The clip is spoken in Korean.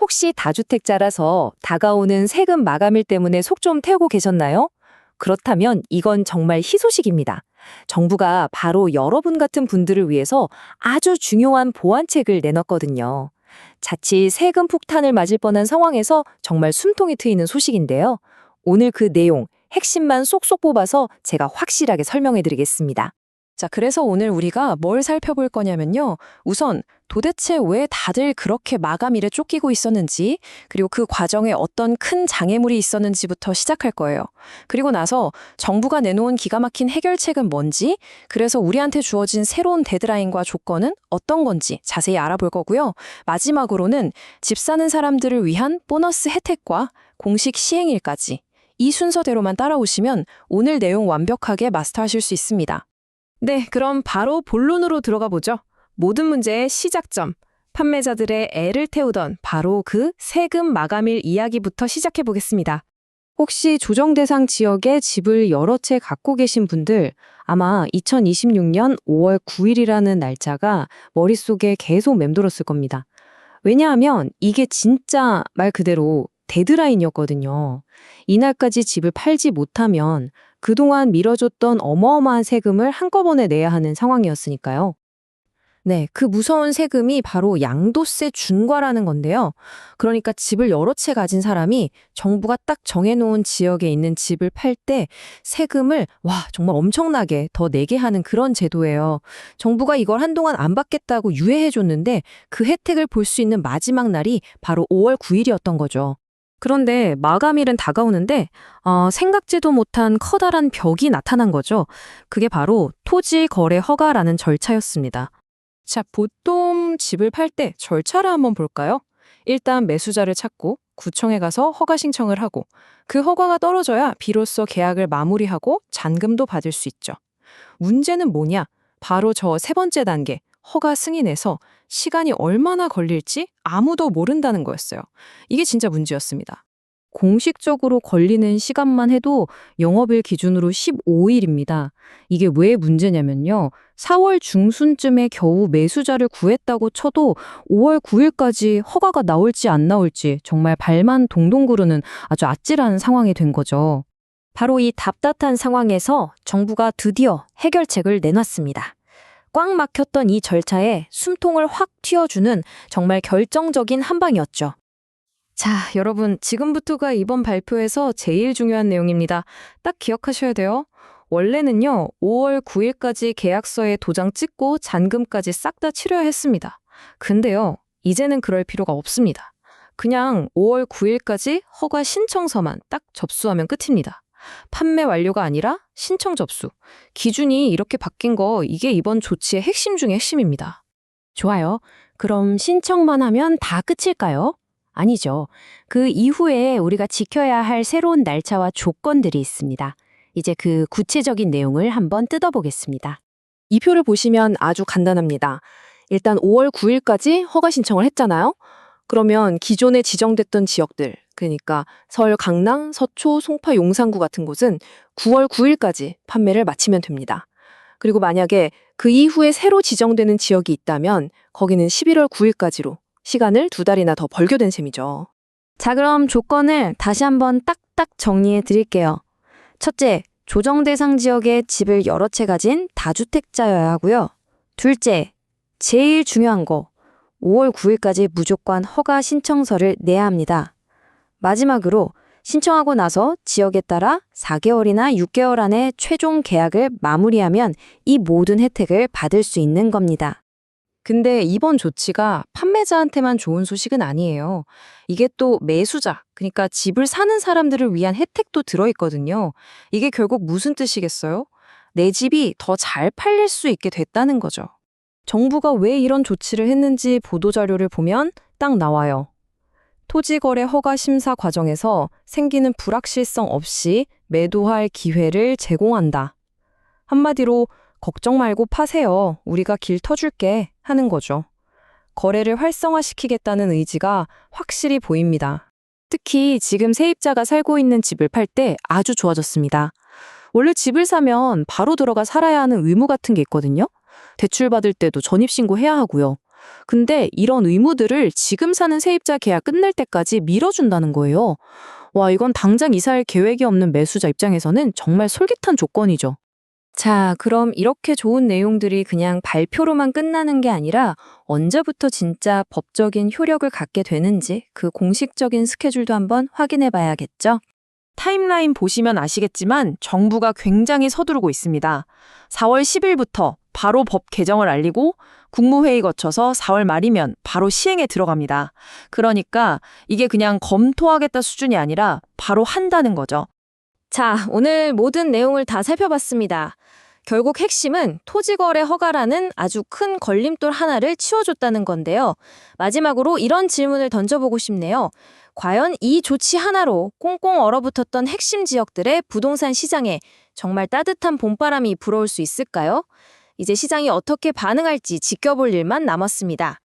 혹시 다주택자라서 다가오는 세금 마감일 때문에 속 좀 태우고 계셨나요? 그렇다면 이건 정말 희소식입니다. 정부가 바로 여러분 같은 분들을 위해서 아주 중요한 보완책을 내놨거든요. 자칫 세금 폭탄을 맞을 뻔한 상황에서 정말 숨통이 트이는 소식인데요. 오늘 그 내용, 핵심만 쏙쏙 뽑아서 제가 확실하게 설명해 드리겠습니다. 자, 그래서 오늘 우리가 뭘 살펴볼 거냐면요. 우선 도대체 왜 다들 그렇게 마감일에 쫓기고 있었는지, 그리고 그 과정에 어떤 큰 장애물이 있었는지부터 시작할 거예요. 그리고 나서 정부가 내놓은 기가 막힌 해결책은 뭔지, 그래서 우리한테 주어진 새로운 데드라인과 조건은 어떤 건지 자세히 알아볼 거고요. 마지막으로는 집 사는 사람들을 위한 보너스 혜택과 공식 시행일까지 이 순서대로만 따라오시면 오늘 내용 완벽하게 마스터하실 수 있습니다. 네, 그럼 바로 본론으로 들어가 보죠. 모든 문제의 시작점, 판매자들의 애를 태우던 바로 그 세금 마감일 이야기부터 시작해 보겠습니다. 혹시 조정 대상 지역에 집을 여러 채 갖고 계신 분들 아마 2026년 5월 9일이라는 날짜가 머릿속에 계속 맴돌았을 겁니다. 왜냐하면 이게 진짜 말 그대로 데드라인이었거든요. 이날까지 집을 팔지 못하면 그동안 미뤄줬던 어마어마한 세금을 한꺼번에 내야 하는 상황이었으니까요. 네, 그 무서운 세금이 바로 양도세 준과라는 건데요. 그러니까 집을 여러 채 가진 사람이 정부가 딱 정해놓은 지역에 있는 집을 팔 때 세금을 정말 엄청나게 더 내게 하는 그런 제도예요. 정부가 이걸 한동안 안 받겠다고 유예해줬는데 그 혜택을 볼 수 있는 마지막 날이 바로 5월 9일이었던 거죠. 그런데 마감일은 다가오는데 생각지도 못한 커다란 벽이 나타난 거죠. 그게 바로 토지 거래 허가라는 절차였습니다. 자, 보통 집을 팔 때 절차를 한번 볼까요? 일단 매수자를 찾고 구청에 가서 허가 신청을 하고 그 허가가 떨어져야 비로소 계약을 마무리하고 잔금도 받을 수 있죠. 문제는 뭐냐? 바로 저 세 번째 단계, 허가 승인에서 시간이 얼마나 걸릴지 아무도 모른다는 거였어요. 이게 진짜 문제였습니다. 공식적으로 걸리는 시간만 해도 영업일 기준으로 15일입니다. 이게 왜 문제냐면요. 4월 중순쯤에 겨우 매수자를 구했다고 쳐도 5월 9일까지 허가가 나올지 안 나올지 정말 발만 동동 구르는 아주 아찔한 상황이 된 거죠. 바로 이 답답한 상황에서 정부가 드디어 해결책을 내놨습니다. 꽉 막혔던 이 절차에 숨통을 확 틔워주는 정말 결정적인 한 방이었죠. 자, 여러분, 지금부터가 이번 발표에서 제일 중요한 내용입니다. 딱 기억하셔야 돼요. 원래는요, 5월 9일까지 계약서에 도장 찍고 잔금까지 싹 다 치러야 했습니다. 근데요, 이제는 그럴 필요가 없습니다. 그냥 5월 9일까지 허가 신청서만 딱 접수하면 끝입니다. 판매 완료가 아니라 신청 접수. 기준이 이렇게 바뀐 거 이게 이번 조치의 핵심 중의 핵심입니다. 좋아요. 그럼 신청만 하면 다 끝일까요? 아니죠. 그 이후에 우리가 지켜야 할 새로운 날짜와 조건들이 있습니다. 이제 그 구체적인 내용을 한번 뜯어보겠습니다. 이 표를 보시면 아주 간단합니다. 일단 5월 9일까지 허가 신청을 했잖아요. 그러면 기존에 지정됐던 지역들, 그러니까 서울 강남, 서초, 송파, 용산구 같은 곳은 9월 9일까지 판매를 마치면 됩니다. 그리고 만약에 그 이후에 새로 지정되는 지역이 있다면 거기는 11월 9일까지로 시간을 2달이나 더 벌게 된 셈이죠. 자, 그럼 조건을 다시 한번 딱딱 정리해 드릴게요. 첫째, 조정 대상 지역에 집을 여러 채 가진 다주택자여야 하고요. 둘째, 제일 중요한 거, 5월 9일까지 무조건 허가 신청서를 내야 합니다. 마지막으로 신청하고 나서 지역에 따라 4개월이나 6개월 안에 최종 계약을 마무리하면 이 모든 혜택을 받을 수 있는 겁니다. 근데 이번 조치가 판매자한테만 좋은 소식은 아니에요. 이게 또 매수자, 그러니까 집을 사는 사람들을 위한 혜택도 들어있거든요. 이게 결국 무슨 뜻이겠어요? 내 집이 더 잘 팔릴 수 있게 됐다는 거죠. 정부가 왜 이런 조치를 했는지 보도자료를 보면 딱 나와요. 토지거래 허가 심사 과정에서 생기는 불확실성 없이 매도할 기회를 제공한다. 한마디로 걱정 말고 파세요. 우리가 길 터줄게 하는 거죠. 거래를 활성화시키겠다는 의지가 확실히 보입니다. 특히 지금 세입자가 살고 있는 집을 팔 때 아주 좋아졌습니다. 원래 집을 사면 바로 들어가 살아야 하는 의무 같은 게 있거든요. 대출 받을 때도 전입신고 해야 하고요. 근데 이런 의무들을 지금 사는 세입자 계약 끝날 때까지 미뤄준다는 거예요. 와, 이건 당장 이사할 계획이 없는 매수자 입장에서는 정말 솔깃한 조건이죠. 자, 그럼 이렇게 좋은 내용들이 그냥 발표로만 끝나는 게 아니라 언제부터 진짜 법적인 효력을 갖게 되는지 그 공식적인 스케줄도 한번 확인해 봐야겠죠? 타임라인 보시면 아시겠지만 정부가 굉장히 서두르고 있습니다. 4월 10일부터 바로 법 개정을 알리고 국무회의 거쳐서 4월 말이면 바로 시행에 들어갑니다. 그러니까 이게 그냥 검토하겠다 수준이 아니라 바로 한다는 거죠. 자, 오늘 모든 내용을 다 살펴봤습니다. 결국 핵심은 토지거래 허가라는 아주 큰 걸림돌 하나를 치워줬다는 건데요. 마지막으로 이런 질문을 던져보고 싶네요. 과연 이 조치 하나로 꽁꽁 얼어붙었던 핵심 지역들의 부동산 시장에 정말 따뜻한 봄바람이 불어올 수 있을까요? 이제 시장이 어떻게 반응할지 지켜볼 일만 남았습니다.